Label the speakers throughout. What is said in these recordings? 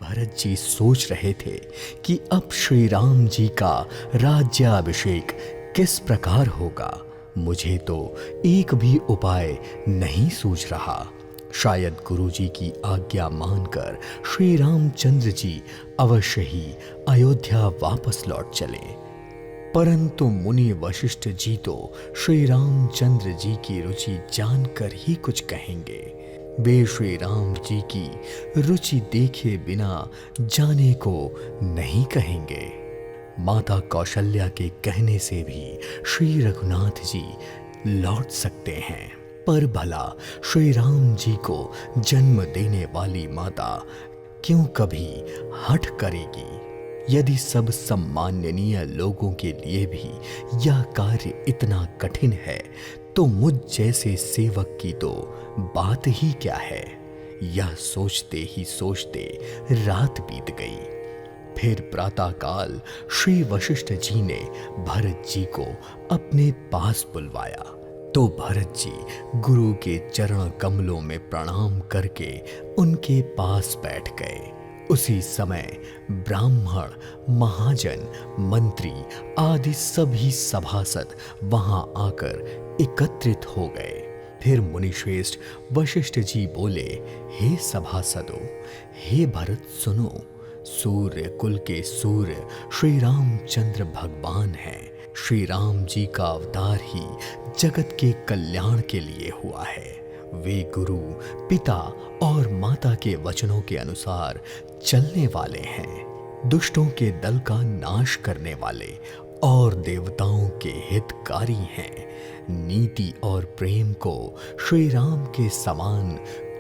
Speaker 1: भरत जी सोच रहे थे कि अब श्री राम जी का राज्याभिषेक किस प्रकार होगा, मुझे तो एक भी उपाय नहीं सूझ रहा। शायद गुरुजी की आज्ञा मानकर श्री रामचंद्र जी अवश्य ही अयोध्या वापस लौट चले। परंतु मुनि वशिष्ठ जी तो श्री रामचंद्र जी की रुचि जानकर ही कुछ कहेंगे। वे श्री राम जी की रुचि देखे बिना जाने को नहीं कहेंगे। माता कौशल्या के कहने से भी श्री रघुनाथ जी लौट सकते हैं, पर भला श्री राम जी को जन्म देने वाली माता क्यों कभी हठ करेगी? यदि सब सम्माननीय लोगों के लिए भी यह कार्य इतना कठिन है, तो मुझ जैसे सेवक की तो बात ही क्या है। यह सोचते ही सोचते रात बीत गई। फिर प्रातःकाल श्री वशिष्ठ जी ने भरत जी को अपने पास बुलवाया, तो भरत जी गुरु के चरण कमलों में प्रणाम करके उनके पास बैठ गए। उसी समय ब्राह्मण, महाजन, मंत्री आदि सभी सभासद वहां आकर एकत्रित हो गए। फिर मुनिश्रेष्ठ वशिष्ठ जी बोले, हे सभासदों, हे भरत सुनो, सूर्य कुल के सूर्य श्री रामचंद्र भगवान हैं। श्री राम जी का अवतार ही जगत के कल्याण के लिए हुआ है। वे गुरु, पिता और माता के वचनों के अनुसार चलने वाले हैं, दुष्टों के दल का नाश करने वाले और देवताओं के हितकारी हैं। नीति और प्रेम को श्री राम के समान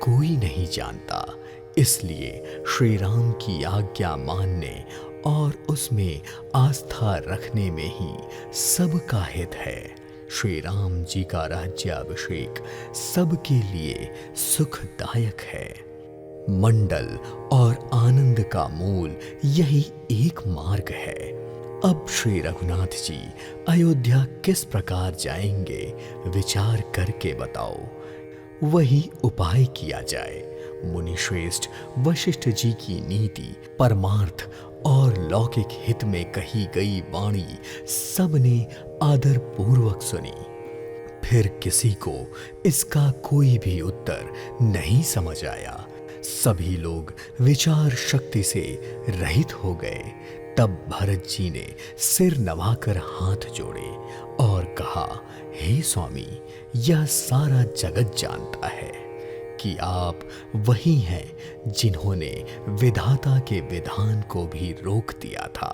Speaker 1: कोई नहीं जानता, इसलिए श्री राम की आज्ञा मानने और उसमें आस्था रखने में ही सबका हित है। श्री राम जी का राज्याभिषेक सबके लिए सुखदायक है। मंडल और आनंद का मूल यही एक मार्ग है। अब श्री रघुनाथ जी अयोध्या किस प्रकार जाएंगे, विचार करके बताओ, वही उपाय किया जाए। मुनिश्रेष्ठ वशिष्ठ जी की नीति, परमार्थ और लौकिक हित में कही गई वाणी सबने आदर पूर्वक सुनी। फिर किसी को इसका कोई भी उत्तर नहीं समझ आया। सभी लोग विचार शक्ति से रहित हो गए। तब भरत जी ने सिर नवाकर हाथ जोड़े और कहा, हे स्वामी, यह सारा जगत जानता है कि आप वही हैं जिन्होंने विधाता के विधान को भी रोक दिया था।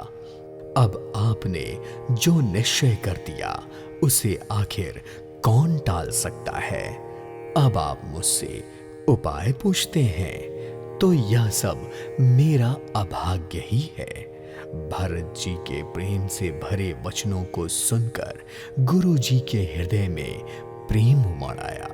Speaker 1: अब आपने जो निश्चय कर दिया उसे आखिर कौन टाल सकता है? अब आप मुझसे उपाय पूछते हैं, तो यह सब मेरा अभाग्य ही है। भरत जी के प्रेम से भरे वचनों को सुनकर गुरु जी के हृदय में प्रेम उमड़ आया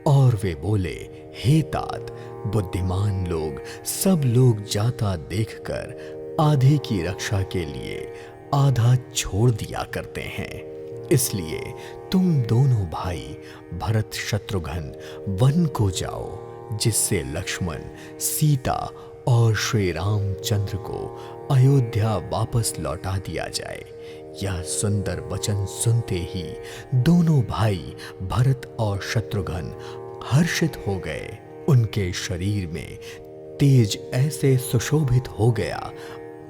Speaker 1: और वे बोले, हे तात, बुद्धिमान लोग सब लोग जाता देखकर आधे की रक्षा के लिए आधा छोड़ दिया करते हैं। इसलिए तुम दोनों भाई भरत शत्रुघ्न वन को जाओ, जिससे लक्ष्मण, सीता और श्री रामचंद्र को अयोध्या वापस लौटा दिया जाए। यह सुंदर वचन सुनते ही दोनों भाई भरत और शत्रुघ्न हर्षित हो गए। उनके शरीर में तेज ऐसे सुशोभित हो गया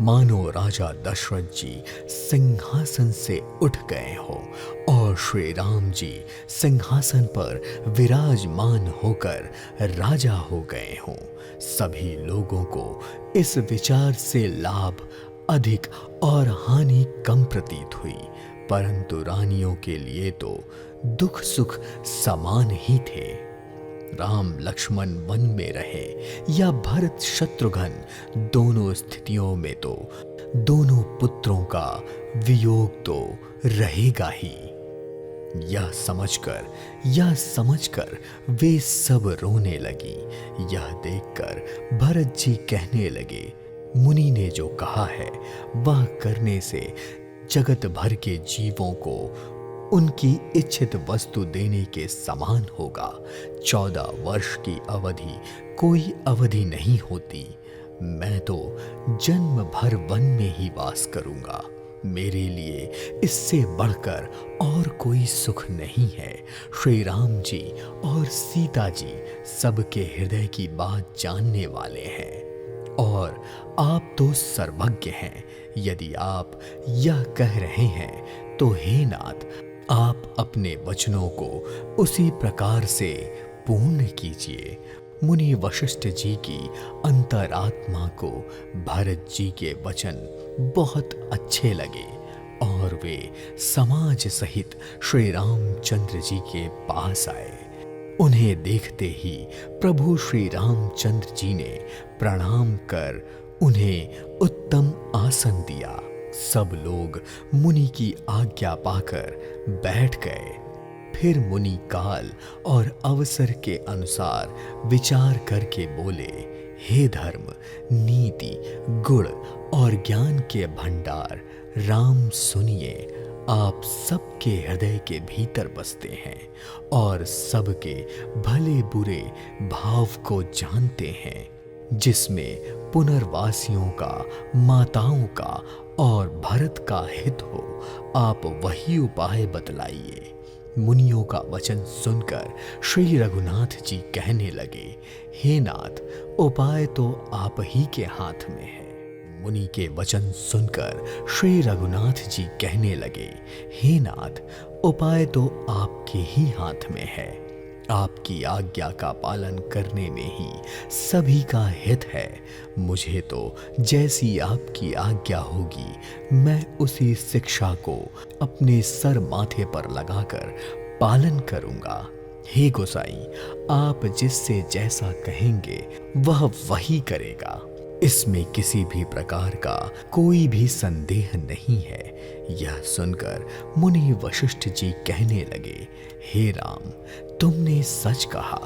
Speaker 1: मानो राजा दशरथ जी सिंहासन से उठ गए हो और श्री राम जी सिंहासन पर विराजमान होकर राजा हो गए हों। सभी लोगों को इस विचार से लाभ अधिक और हानि कम प्रतीत हुई, परंतु रानियों के लिए तो दुख सुख समान ही थे। राम लक्ष्मण वन में रहे या भरत शत्रुघ्न, दोनों स्थितियों में तो दोनों पुत्रों का वियोग तो रहेगा ही। यह समझकर वे सब रोने लगी। यह देखकर भरत जी कहने लगे, मुनि ने जो कहा है वह करने से जगत भर के जीवों को उनकी इच्छित वस्तु देने के समान होगा। 14 वर्ष की अवधि कोई अवधि नहीं होती। मैं तो जन्म भर वन में ही वास करूंगा। मेरे लिए इससे बढ़कर और कोई सुख नहीं है। श्री राम जी और सीता जी सबके हृदय की बात जानने वाले हैं और आप तो सर्वज्ञ हैं। यदि आप यह कह रहे हैं तो हे नाथ, आप अपने वचनों को उसी प्रकार से पूर्ण कीजिए। मुनि वशिष्ठ जी की अंतरात्मा को भरत जी के वचन बहुत अच्छे लगे और वे समाज सहित श्री रामचंद्र जी के पास आए। उन्हें देखते ही प्रभु श्री रामचंद्र जी ने प्रणाम कर उन्हें उत्तम आसन दिया। सब लोग मुनि की आज्ञा पाकर बैठ गए। फिर मुनि काल और अवसर के अनुसार विचार करके बोले, हे धर्म, नीति, गुण और ज्ञान के भंडार राम, सुनिए। आप सबके हृदय के भीतर बसते हैं और सबके भले बुरे भाव को जानते हैं। जिसमें पुनर्वासियों का, माताओं का और भरत का हित हो, आप वही उपाय बतलाइए। मुनियों का वचन सुनकर श्री रघुनाथ जी कहने लगे, हे नाथ, उपाय तो आप ही के हाथ में है। मुनि के वचन सुनकर श्री रघुनाथ जी कहने लगे, हे नाथ, उपाय तो आपके ही हाथ में है। आपकी आज्ञा का पालन करने में ही सभी का हित है। मुझे तो जैसी आपकी आज्ञा होगी, मैं उसी शिक्षा को अपने सर माथे पर लगाकर पालन करूंगा। हे गोसाई, आप जिससे जैसा कहेंगे वह वही करेगा। इसमें किसी भी प्रकार का कोई भी संदेह नहीं है। यह सुनकर मुनि वशिष्ठ जी कहने लगे, हे राम, तुमने सच कहा,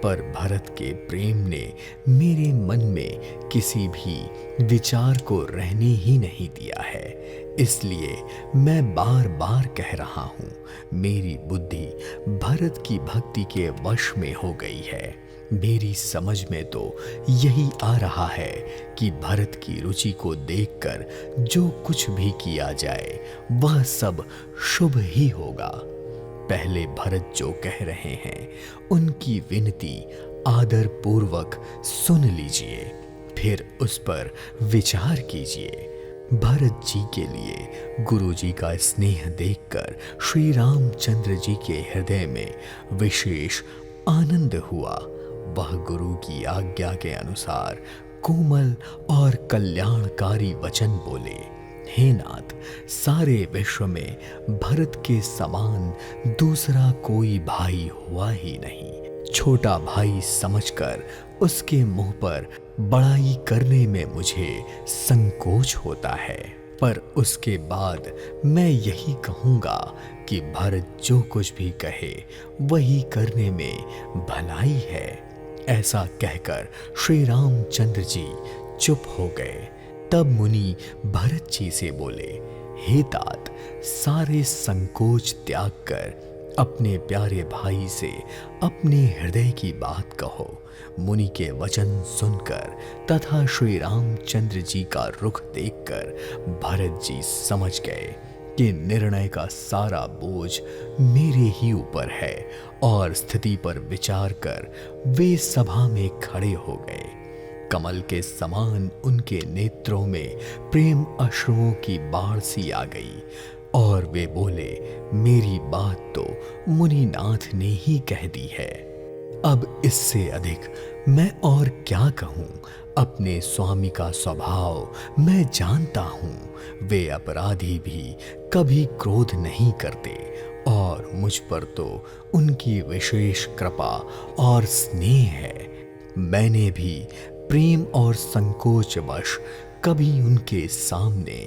Speaker 1: पर भरत के प्रेम ने मेरे मन में किसी भी विचार को रहने ही नहीं दिया है। इसलिए मैं बार बार कह रहा हूं, मेरी बुद्धि भरत की भक्ति के वश में हो गई है। मेरी समझ में तो यही आ रहा है कि भरत की रुचि को देखकर जो कुछ भी किया जाए वह सब शुभ ही होगा। पहले भरत जो कह रहे हैं उनकी विनती आदर पूर्वक सुन लीजिए, फिर उस पर विचार कीजिए। भरत जी के लिए गुरु जी का स्नेह देखकर श्री रामचंद्र जी के हृदय में विशेष आनंद हुआ। वह गुरु की आज्ञा के अनुसार कोमल और कल्याणकारी वचन बोले, हे नाथ, सारे विश्व में भरत के समान दूसरा कोई भाई हुआ ही नहीं। छोटा भाई समझकर उसके मुंह पर बड़ाई करने में मुझे संकोच होता है, पर उसके बाद मैं यही कहूंगा कि भरत जो कुछ भी कहे वही करने में भलाई है। ऐसा कहकर श्री रामचंद्र जी चुप हो गए। तब मुनि भरत जी से बोले, हे तात, सारे संकोच त्याग कर अपने प्यारे भाई से अपने हृदय की बात कहो। मुनि के वचन सुनकर तथा श्री रामचंद्र जी का रुख देखकर भरत जी समझ गए कि निर्णय का सारा बोझ मेरे ही ऊपर है और स्थिति पर विचार कर वे सभा में खड़े हो गए। कमल के समान उनके नेत्रों में प्रेम अश्रुओं की बाढ़ सी आ गई और वे बोले, मेरी बात तो मुनिनाथ ने ही कह दी है। अब इससे अधिक मैं और क्या कहूँ। अपने स्वामी का स्वभाव मैं जानता हूँ। वे अपराधी भी कभी क्रोध नहीं करते और मुझ पर तो उनकी विशेष कृपा और स्नेह है। मैंने भी प्रेम और संकोच वश कभी उनके सामने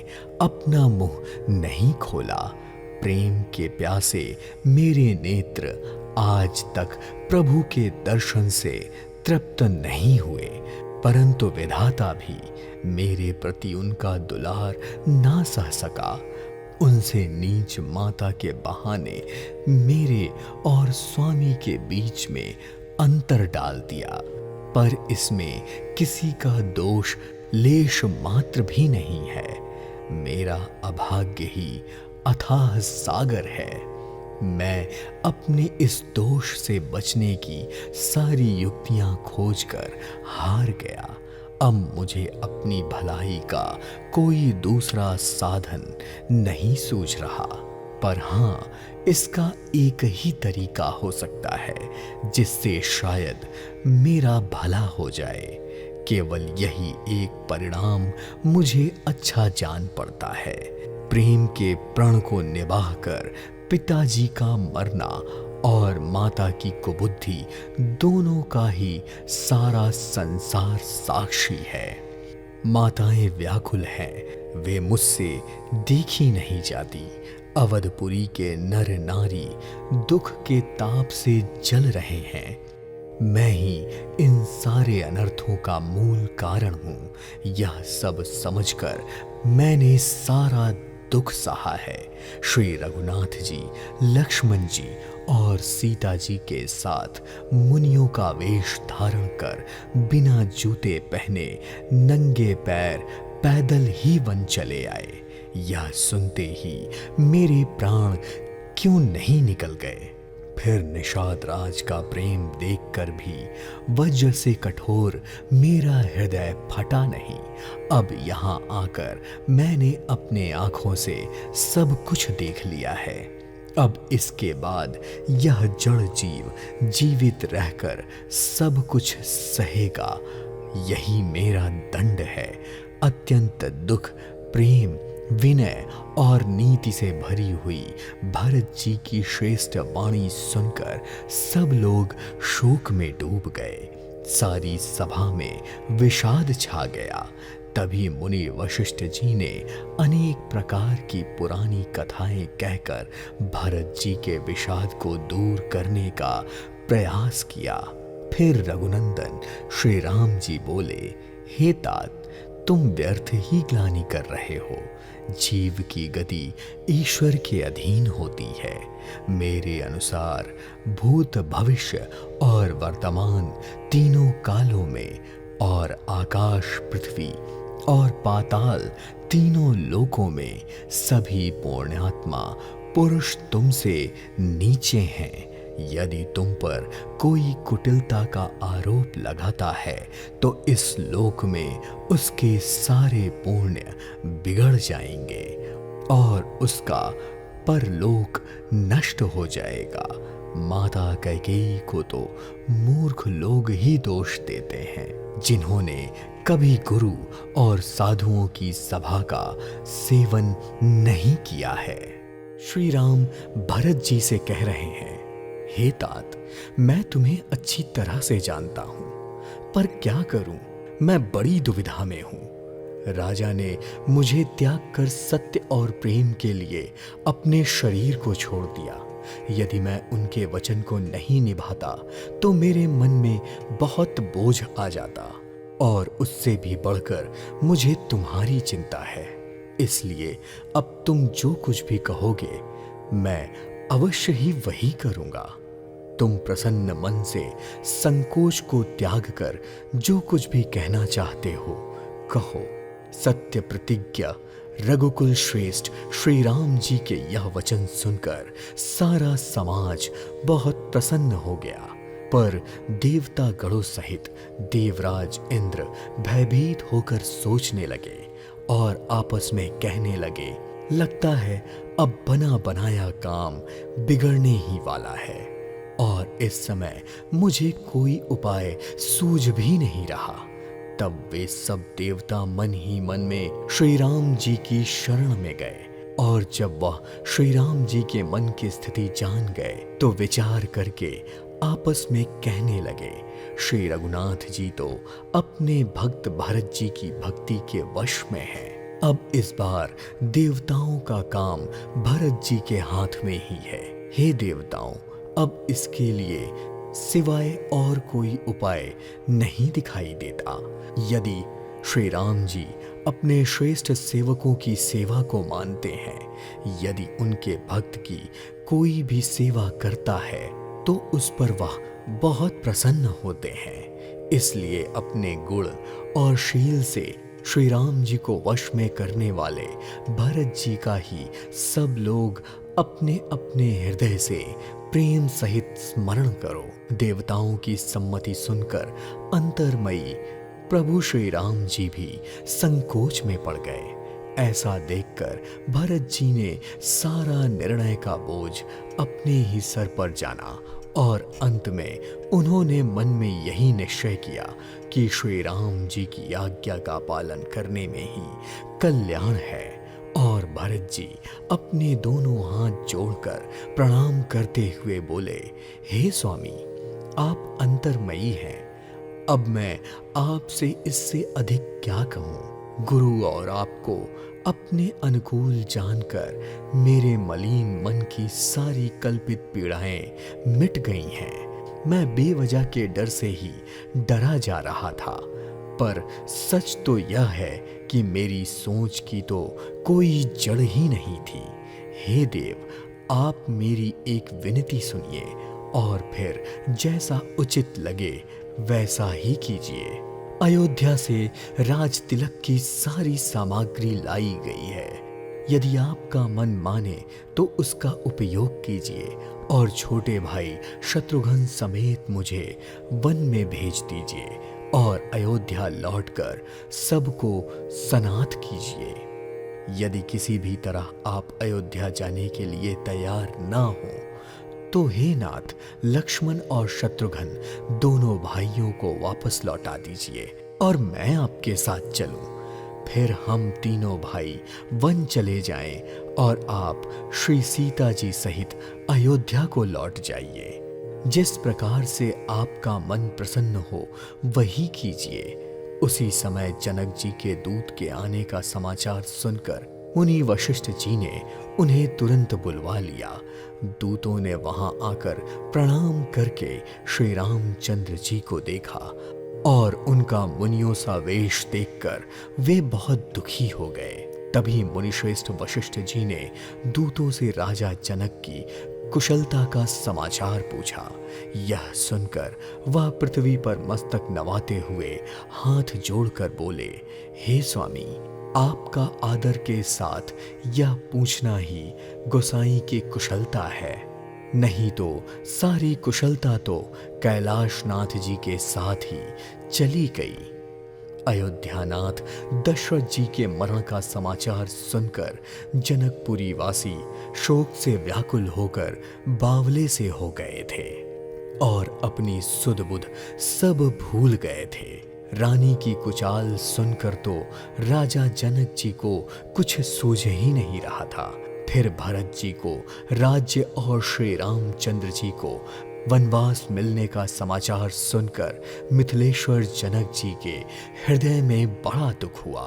Speaker 1: अपना मुंह नहीं खोला। प्रेम के प्यासे मेरे नेत्र आज तक प्रभु के दर्शन से तृप्त नहीं हुए, परंतु विधाता भी मेरे प्रति उनका दुलार ना सह सका। उनसे नीच माता के बहाने मेरे और स्वामी के बीच में अंतर डाल दिया। पर इसमें किसी का दोष लेश मात्र भी नहीं है। मेरा अभाग्य ही अथाह सागर है। मैं अपने इस दोष से बचने की सारी युक्तियां खोजकर हार गया। अब मुझे अपनी भलाई का कोई दूसरा साधन नहीं सूझ रहा। पर हाँ, इसका एक ही तरीका हो सकता है जिससे शायद मेरा भला हो जाए। केवल यही एक परिणाम मुझे अच्छा जान पड़ता है। प्रेम के प्रण को निभाकर पिताजी का मरना और माता की कुबुद्धि दोनों का ही सारा संसार साक्षी है। माताएं व्याकुल हैं, वे मुझसे देखी नहीं जाती। अवधपुरी के नर नारी दुख के ताप से जल रहे हैं। मैं ही इन सारे अनर्थों का मूल कारण हूं। यह सब समझकर मैंने सारा दुख सहा है। श्री रघुनाथ जी, लक्ष्मण जी और सीता जी के साथ मुनियों का वेश धारण कर बिना जूते पहने नंगे पैर पैदल ही वन चले आए। यह सुनते ही मेरे प्राण क्यों नहीं निकल गए। फिर निषाद राज का प्रेम देखकर भी वज्र से कठोर मेरा हृदय फटा नहीं। अब यहाँ आकर मैंने अपने आंखों से सब कुछ देख लिया है। अब इसके बाद यह जड़ जीव जीवित रहकर सब कुछ सहेगा। यही मेरा दंड है। अत्यंत दुख, प्रेम, विनय और नीति से भरी हुई भरत जी की श्रेष्ठ वाणी सुनकर सब लोग शोक में डूब गए। सारी सभा में विषाद छा गया। तभी मुनि वशिष्ठ जी ने अनेक प्रकार की पुरानी कथाएं कहकर भरत जी के विषाद को दूर करने का प्रयास किया। फिर रघुनंदन श्री राम जी बोले, हे तात, तुम व्यर्थ ही ग्लानि कर रहे हो। जीव की गति ईश्वर के अधीन होती है। मेरे अनुसार भूत, भविष्य और वर्तमान तीनों कालों में और आकाश, पृथ्वी और पाताल तीनों लोकों में सभी पुण्यात्मा पुरुष तुमसे नीचे हैं। यदि तुम पर कोई कुटिलता का आरोप लगाता है तो इस लोक में उसके सारे पुण्य बिगड़ जाएंगे और उसका परलोक नष्ट हो जाएगा। माता कैकेयी को तो मूर्ख लोग ही दोष देते हैं, जिन्होंने कभी गुरु और साधुओं की सभा का सेवन नहीं किया है। श्री राम भरत जी से कह रहे हैं, हे तात, मैं तुम्हें अच्छी तरह से जानता हूं, पर क्या करूं, मैं बड़ी दुविधा में हूं। राजा ने मुझे त्याग कर सत्य और प्रेम के लिए अपने शरीर को छोड़ दिया। यदि मैं उनके वचन को नहीं निभाता तो मेरे मन में बहुत बोझ आ जाता और उससे भी बढ़कर मुझे तुम्हारी चिंता है। इसलिए अब तुम जो कुछ भी कहोगे मैं अवश्य ही वही करूंगा। तुम प्रसन्न मन से संकोच को त्याग कर जो कुछ भी कहना चाहते हो कहो। सत्य प्रतिज्ञा रघुकुल श्रेष्ठ श्री राम जी के यह वचन सुनकर सारा समाज बहुत प्रसन्न हो गया। पर देवता गणों सहित देवराज इंद्र भयभीत होकर सोचने लगे और आपस में कहने लगे, लगता है अब बना बनाया काम बिगड़ने ही वाला है और इस समय मुझे कोई उपाय सूझ भी नहीं रहा। तब वे सब देवता मन ही मन में श्री राम जी की शरण में गए और जब वह श्री राम जी के मन की स्थिति जान गए तो विचार करके आपस में कहने लगे, श्री रघुनाथ जी तो अपने भक्त भरत जी की भक्ति के वश में हैं। अब इस बार देवताओं का काम भरत जी के हाथ में ही है। हे देवताओं, अब इसके लिए सिवाय और कोई उपाय नहीं दिखाई देता। यदि श्री राम जी अपने श्रेष्ठ सेवकों की सेवा को मानते हैं, यदि उनके भक्त की कोई भी सेवा करता है तो उस पर वह बहुत प्रसन्न होते हैं। इसलिए अपने गुण और शील से श्री राम जी को वश में करने वाले भरत जी का ही सब लोग अपने अपने हृदय से प्रेम सहित स्मरण करो। देवताओं की सम्मति सुनकर अंतर्मयी प्रभु श्री राम जी भी संकोच में पड़ गए। ऐसा देखकर भरत जी ने सारा निर्णय का बोझ अपने ही सर पर जाना और अंत में उन्होंने मन में यही निश्चय किया कि श्री राम जी की आज्ञा का पालन करने में ही कल्याण है। और भरत जी अपने दोनों हाथ जोड़कर प्रणाम करते हुए बोले, हे स्वामी, आप अंतर्मयी हैं। अब मैं आपसे इससे अधिक क्या कहूँ। गुरु और आपको अपने अनुकूल जानकर मेरे मलिन मन की सारी कल्पित पीड़ाएं मिट गई हैं। मैं बेवजह के डर से ही डरा जा रहा था, पर सच तो यह है कि मेरी सोच की तो कोई जड़ ही नहीं थी। हे देव, आप मेरी एक विनती सुनिए और फिर जैसा उचित लगे वैसा ही कीजिए। अयोध्या से राज तिलक की सारी सामग्री लाई गई है। यदि आपका मन माने तो उसका उपयोग कीजिए और छोटे भाई शत्रुघ्न समेत मुझे वन में भेज दीजिए और अयोध्या लौटकर सबको सनाथ कीजिए। यदि किसी भी तरह आप अयोध्या जाने के लिए तैयार ना हो तो हे नाथ, लक्ष्मण और शत्रुघ्न दोनों भाइयों को वापस लौटा दीजिए और मैं आपके साथ चलूं। फिर हम तीनों भाई वन चले जाएं और आप श्री सीता जी सहित अयोध्या को लौट जाइए। जिस प्रकार से आपका मन प्रसन्न हो वही कीजिए। उसी समय जनक जी के दूत के आने का समाचार सुनकर मुनि वशिष्ठ जी ने उन्हें तुरंत बुलवा लिया। दूतों ने वहां आकर प्रणाम करके श्री रामचंद्र जी को देखा और उनका मुनियों सा वेश देखकर वे बहुत दुखी हो गए। तभी मुनिश्रेष्ठ वशिष्ठ जी ने दूतों से राजा जनक की कुशलता का समाचार पूछा। यह सुनकर वह पृथ्वी पर मस्तक नवाते हुए हाथ जोड़कर बोले, हे स्वामी, आपका आदर के साथ यह पूछना ही गोसाई की कुशलता है। नहीं तो सारी कुशलता तो कैलाशनाथ जी के साथ ही चली गई। अयोध्यानाथ दशरथ जी के मरण का समाचार सुनकर जनकपुरी वासी शोक से व्याकुल होकर बावले से हो गए थे और अपनी सुध बुध सब भूल गए थे। रानी की कुचाल सुनकर तो राजा जनक जी को कुछ सूझ ही नहीं रहा था। फिर भरत जी को राज्य और श्री रामचंद्र जी को वनवास मिलने का समाचार सुनकर मिथिलेश्वर जनक जी के हृदय में बड़ा दुख हुआ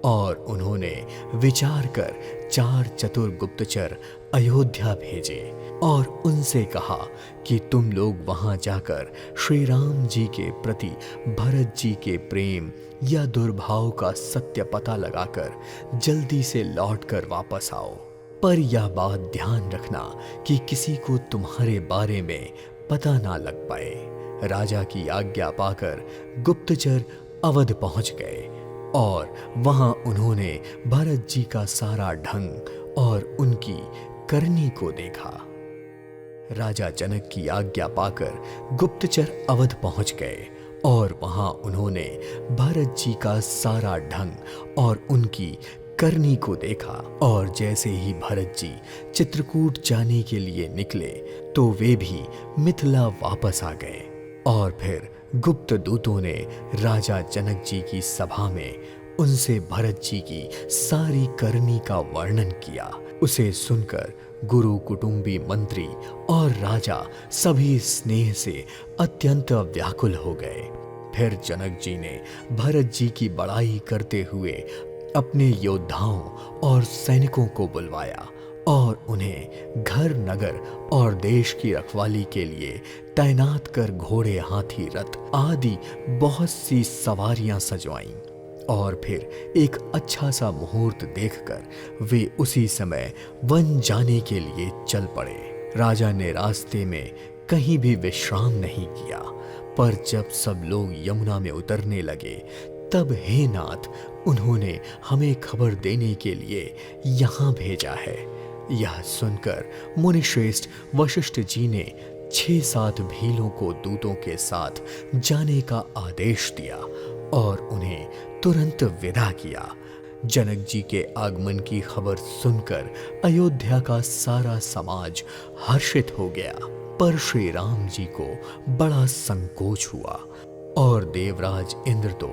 Speaker 1: और उन्होंने विचार कर 4 चतुर गुप्तचर अयोध्या भेजे और उनसे कहा कि तुम लोग वहां जाकर श्री राम जी के प्रति भरत जी के प्रेम या दुर्भाव का सत्य पता लगाकर जल्दी से लौटकर वापस आओ। पर यह बात ध्यान रखना कि किसी को तुम्हारे बारे में पता ना लग पाए। राजा की आज्ञा पाकर गुप्तचर अवध पहुंच गए और वहां उन्होंने भरत जी का सारा ढंग और उनकी करनी को देखा। राजा जनक की आज्ञा पाकर गुप्तचर अवध पहुंच गए और वहां उन्होंने भरत जी का सारा ढंग और उनकी करनी को देखा। और जैसे ही भरत जी चित्रकूट जाने के लिए निकले तो वे भी मिथिला वापस आ गए और फिर गुप्त दूतों ने राजा जनक जी की सभा में उनसे भरत जी की सारी करनी का वर्णन किया। उसे सुनकर गुरु, कुटुंबी, मंत्री और राजा सभी स्नेह से अत्यंत व्याकुल हो गए। फिर जनक जी ने भरत जी की बड़ाई करते हुए अपने योद्धाओं और सैनिकों को बुलवाया और उन्हें घर, नगर और देश की रखवाली के लिए तैनात कर घोड़े, हाथी, रथ आदि बहुत सी सवारियां सजवाईं और फिर एक अच्छा सा मुहूर्त देखकर वे उसी समय वन जाने के लिए चल पड़े। राजा ने रास्ते में कहीं भी विश्राम नहीं किया, पर जब सब लोग यमुना में उतरने लगे तब हे नाथ, उन्होंने हमें खबर देने के लिए यहाँ भेजा है। यह सुनकर मुनिश्रेष्ठ वशिष्ठ जी ने 6-7 भीलों को दूतों के साथ जाने का आदेश दिया और उन्हें तुरंत विदा किया। जनक जी के आगमन की खबर सुनकर अयोध्या का सारा समाज हर्षित हो गया, पर श्री राम जी को बड़ा संकोच हुआ और देवराज इंद्र तो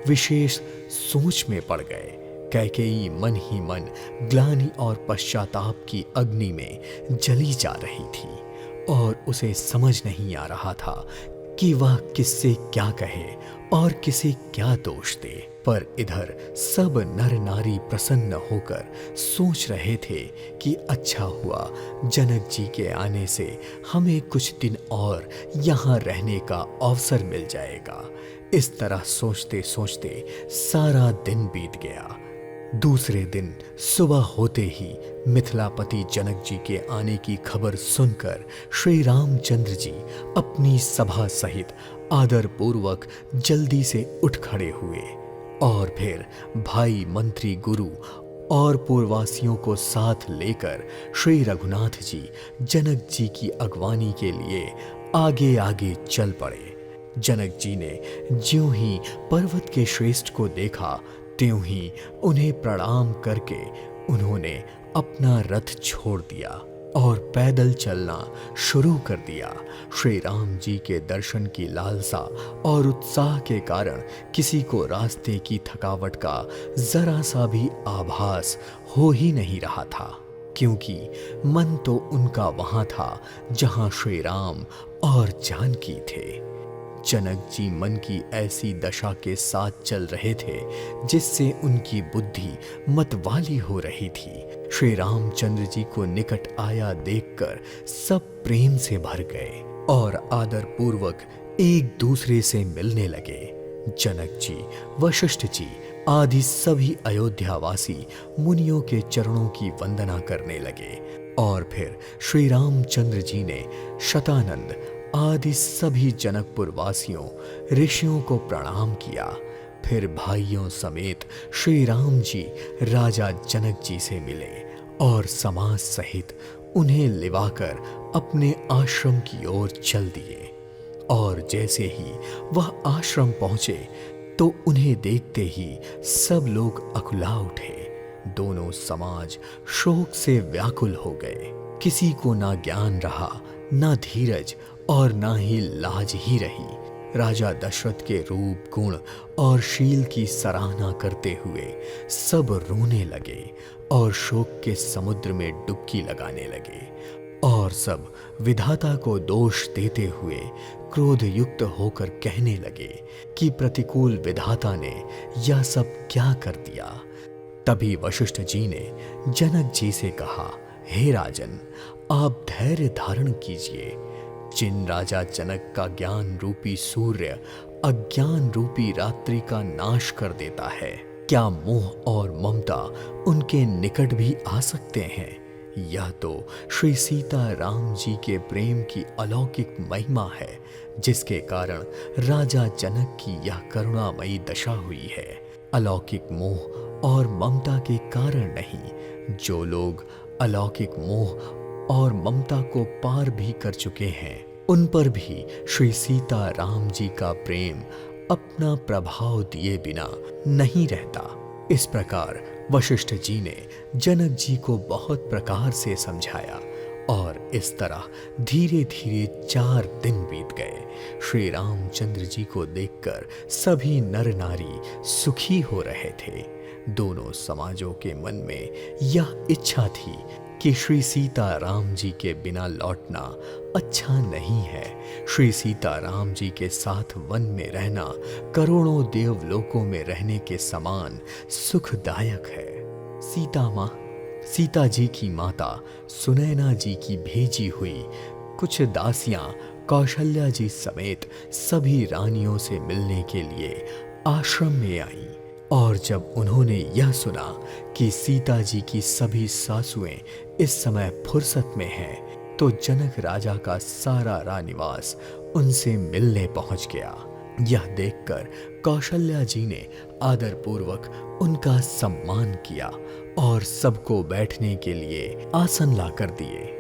Speaker 1: विशेष सोच में पड़ गए। कैकेयी मन ही मन ग्लानि और पश्चाताप की अग्नि में जली जा रही थी और उसे समझ नहीं आ रहा था कि वह किससे क्या कहे और किसे क्या दोष दे। पर इधर सब नर नारी प्रसन्न होकर सोच रहे थे कि अच्छा हुआ जनक जी के आने से हमें कुछ दिन और यहाँ रहने का अवसर मिल जाएगा। इस तरह सोचते सोचते सारा दिन बीत गया। दूसरे दिन सुबह होते ही मिथिलापति जनक जी के आने की खबर सुनकर श्री रामचंद्र जी अपनी सभा सहित आदर पूर्वक जल्दी से उठ खड़े हुए और फिर भाई मंत्री गुरु और पूर्ववासियों को साथ लेकर श्री रघुनाथ जी जनक जी की अगवानी के लिए आगे आगे चल पड़े। जनक जी ने ज्यों ही पर्वत के श्रेष्ठ को देखा त्यों ही उन्हें प्रणाम करके उन्होंने अपना रथ छोड़ दिया और पैदल चलना शुरू कर दिया। श्री राम जी के दर्शन की लालसा और उत्साह के कारण किसी को रास्ते की थकावट का जरा सा भी आभास हो ही नहीं रहा था, क्योंकि मन तो उनका वहां था जहां श्री राम और जानकी थे। जनक जी मन की ऐसी दशा के साथ चल रहे थे जिससे उनकी बुद्धि मतवाली हो रही थी। श्री रामचंद्र जी को निकट आया देखकर सब प्रेम से भर गए और आदर पूर्वक एक दूसरे से मिलने लगे। जनक जी, वशिष्ठ जी आदि सभी अयोध्यावासी मुनियों के चरणों की वंदना करने लगे और फिर श्री रामचंद्र जी ने शतानंद आदि सभी जनकपुर वासियों ऋषियों को प्रणाम किया। फिर भाइयों समेत श्री राम जी राजा जनक जी से मिले और समाज सहित उन्हें लिवाकर अपने आश्रम की ओर चल दिए। और जैसे ही वह आश्रम पहुंचे तो उन्हें देखते ही सब लोग अकुला उठे। दोनों समाज शोक से व्याकुल हो गए। किसी को ना ज्ञान रहा, ना धीरज और ना ही लाज ही रही। राजा दशरथ के रूप, गुण और शील की सराहना करते हुए सब रोने लगे और शोक के समुद्र में डुबकी लगाने लगे और सब विधाता को दोष देते हुए क्रोध युक्त होकर कहने लगे कि प्रतिकूल विधाता ने यह सब क्या कर दिया। तभी वशिष्ठ जी ने जनक जी से कहा, हे राजन, आप धैर्य धारण कीजिए। जिन राजा जनक का ज्ञान रूपी सूर्य अज्ञान रूपी रात्रि का नाश कर देता है, क्या मोह और ममता उनके निकट भी आ सकते हैं? यह तो श्री सीता राम जी के प्रेम की अलौकिक महिमा है, जिसके कारण राजा जनक की यह करुणामयी दशा हुई है। अलौकिक मोह और ममता के कारण नहीं। जो लोग अलौकिक मोह और ममता को पार भी कर चुके हैं, उन पर भी श्री सीता राम जी का प्रेम अपना प्रभाव दिए बिना नहीं रहता। इस प्रकार वशिष्ठ जी ने जनक जी को बहुत प्रकार से समझाया और इस तरह धीरे धीरे 4 दिन बीत गए। श्री रामचंद्र जी को देखकर सभी नर नारी सुखी हो रहे थे। दोनों समाजों के मन में यह इच्छा थी कि श्री सीता राम जी के बिना लौटना अच्छा नहीं है। श्री सीता राम जी के साथ वन में रहना करोड़ों देवलोकों में रहने के समान सुखदायक है। सीता माँ, सीता जी की माता सुनैना जी की भेजी हुई कुछ दासियां कौशल्या जी समेत सभी रानियों से मिलने के लिए आश्रम में आईं। और जब उन्होंने यह सुना कि सीता जी की सभी सासुएं इस समय फुर्सत में हैं, तो जनक राजा का सारा रानिवास उनसे मिलने पहुंच गया। यह देखकर कौशल्या जी ने आदरपूर्वक उनका सम्मान किया और सबको बैठने के लिए आसन लाकर दिए।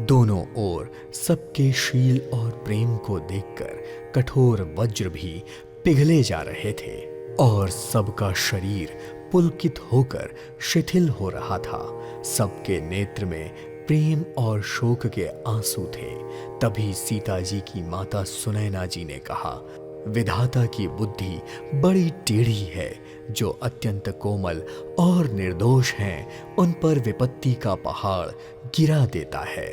Speaker 1: दोनों ओर सबके शील और प्रेम को देखकर कठोर वज्र भी पिघले जा रहे थे और सबका शरीर पुलकित होकर शिथिल हो रहा था। सबके नेत्र में प्रेम और शोक के आंसू थे। तभी सीता जी की माता सुनैना जी ने कहा, विधाता की बुद्धि बड़ी टेढ़ी है। जो अत्यंत कोमल और निर्दोष हैं, उन पर विपत्ति का पहाड़ गिरा देता है।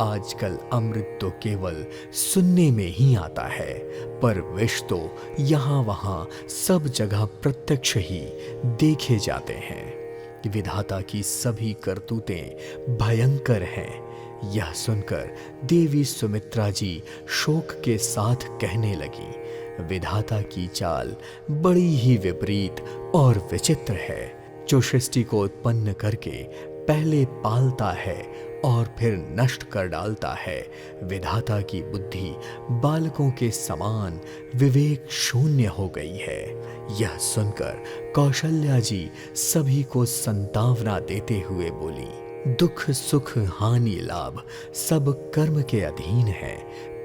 Speaker 1: आजकल अमृत तो केवल सुनने में ही आता है, पर विष तो यहाँ वहाँ सब जगह प्रत्यक्ष ही देखे जाते हैं। विधाता की सभी करतूतें भयंकर हैं। यह सुनकर देवी सुमित्रा जी शोक के साथ कहने लगी, विधाता की चाल बड़ी ही विपरीत और विचित्र है। जो सृष्टि को उत्पन्न करके पहले पालता है और फिर नष्ट कर डालता है। विधाता की बुद्धि बालकों के समान विवेक शून्य हो गई है। यह सुनकर कौशल्या जी सभी को संतावना देते हुए बोली, दुख सुख हानि लाभ सब कर्म के अधीन है।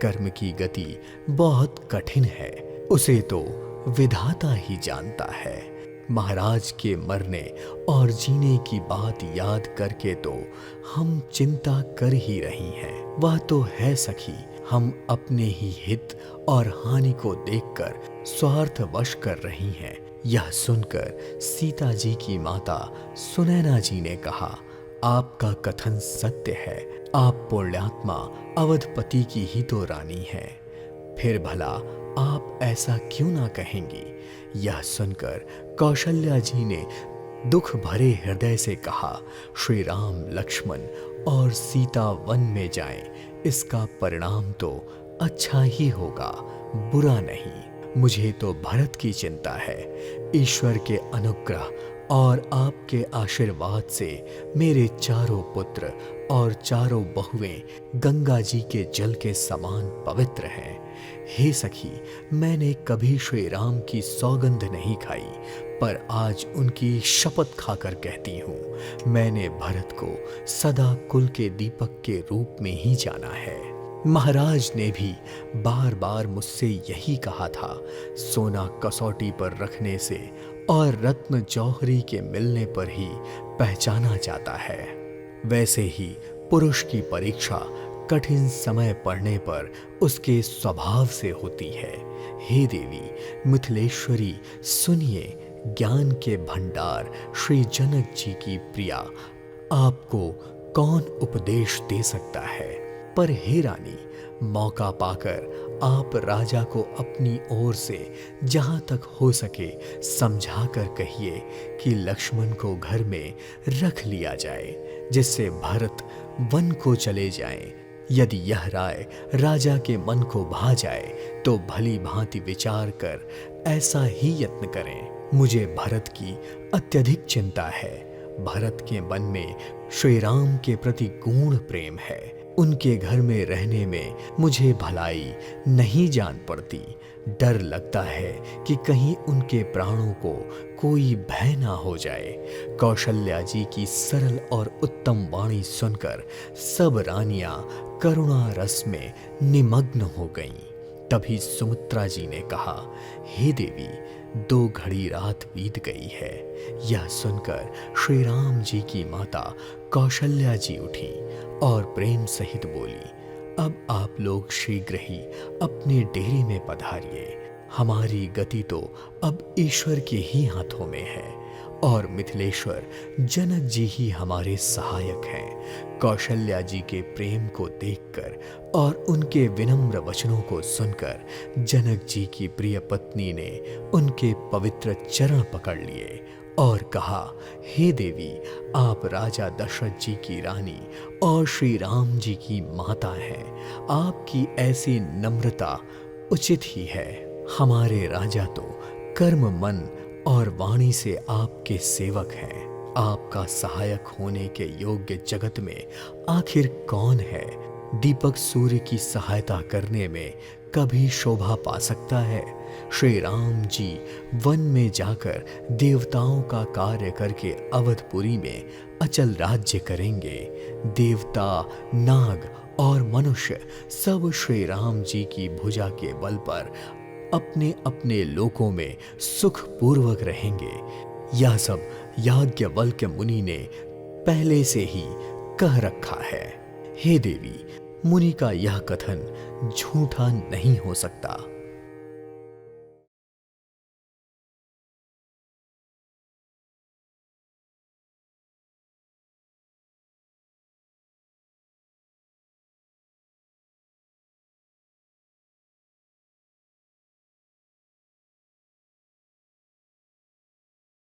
Speaker 1: कर्म की गति बहुत कठिन है, उसे तो विधाता ही जानता है। महाराज के मरने और जीने की बात याद करके तो हम चिंता कर ही रही हैं। वह तो है सखी, हम अपने ही हित और हानि को देखकर स्वार्थवश कर रही हैं। यह सुनकर सीता जी की माता सुनैना जी ने कहा, आपका कथन सत्य है। आप पुण्यात्मा अवधपति की ही तो रानी है, फिर भला आप ऐसा क्यों ना कहेंगी। यह सुनकर कौशल्या जी ने दुख भरे हृदय से कहा, श्री राम लक्ष्मण और सीता वन में जाएं, इसका परिणाम तो अच्छा ही होगा, बुरा नहीं। मुझे तो भरत की चिंता है। ईश्वर के अनुग्रह और आपके आशीर्वाद से मेरे चारों पुत्र और चारों बहुएं गंगा जी के जल के समान पवित्र हैं। हे सखी, मैंने कभी श्री राम की सौगंध नहीं खाई, पर आज उनकी शपथ खाकर कहती हूँ, मैंने भरत को सदा कुल के दीपक के रूप में ही जाना है। महाराज ने भी बार बार मुझसे यही कहा था, सोना कसौटी पर रखने से और रत्न जौहरी के मिलने पर ही पहचाना जाता है। वैसे ही पुरुष की परीक्षा कठिन समय पड़ने पर उसके स्वभाव से होती है। हे देवी मिथिलेश्वरी, सुनिए, ज्ञान के भंडार श्री जनक जी की प्रिया, आपको कौन उपदेश दे सकता है। पर हे रानी, मौका पाकर आप राजा को अपनी ओर से जहां तक हो सके समझा कर कहिए कि लक्ष्मण को घर में रख लिया जाए, जिससे भरत वन को चले जाएं। यदि यह राय राजा के मन को भा जाए तो भली भांति विचार कर ऐसा ही यत्न करें। मुझे भरत की अत्यधिक चिंता है। भरत के मन में श्री राम के प्रति गूढ़ प्रेम है। उनके घर में रहने में मुझे भलाई नहीं जान पड़ती। डर लगता है कि कहीं उनके प्राणों को कोई भय ना हो जाए। कौशल्या जी की सरल और उत्तम वाणी सुनकर सब रानियां करुणा रस में निमग्न हो गईं। तभी सुमित्रा जी ने कहा, हे देवी, 2 घड़ी रात बीत गई है। यह सुनकर श्री राम जी की माता कौशल्या जी उठी और प्रेम सहित बोली, अब आप लोग शीघ्र ही अपने डेरे में पधारिए। हमारी गति तो अब ईश्वर के ही हाथों में है और मिथिलेश्वर जनक जी ही हमारे सहायक हैं। कौशल्या जी के प्रेम को देखकर और उनके विनम्र वचनों को सुनकर जनक जी की प्रिय पत्नी ने उनके पवित्र चरण पकड़ लिए और कहा, हे देवी, आप राजा दशरथ जी की रानी और श्री राम जी की माता हैं। आपकी ऐसी नम्रता उचित ही है। हमारे राजा तो कर्म, मन और वाणी से आपके सेवक हैं। आपका सहायक होने के योग्य जगत में आखिर कौन है। दीपक सूर्य की सहायता करने में कभी शोभा पा सकता है? श्री राम जी वन में जाकर देवताओं का कार्य करके अवधपुरी में अचल राज्य करेंगे। देवता, नाग और मनुष्य सब श्री राम जी की भुजा के बल पर अपने अपने लोकों में सुखपूर्वक रहेंगे। यह सब याज्ञवल्क्य मुनि ने पहले से ही कह रखा है। हे देवी, मुनि का यह कथन झूठा नहीं हो सकता।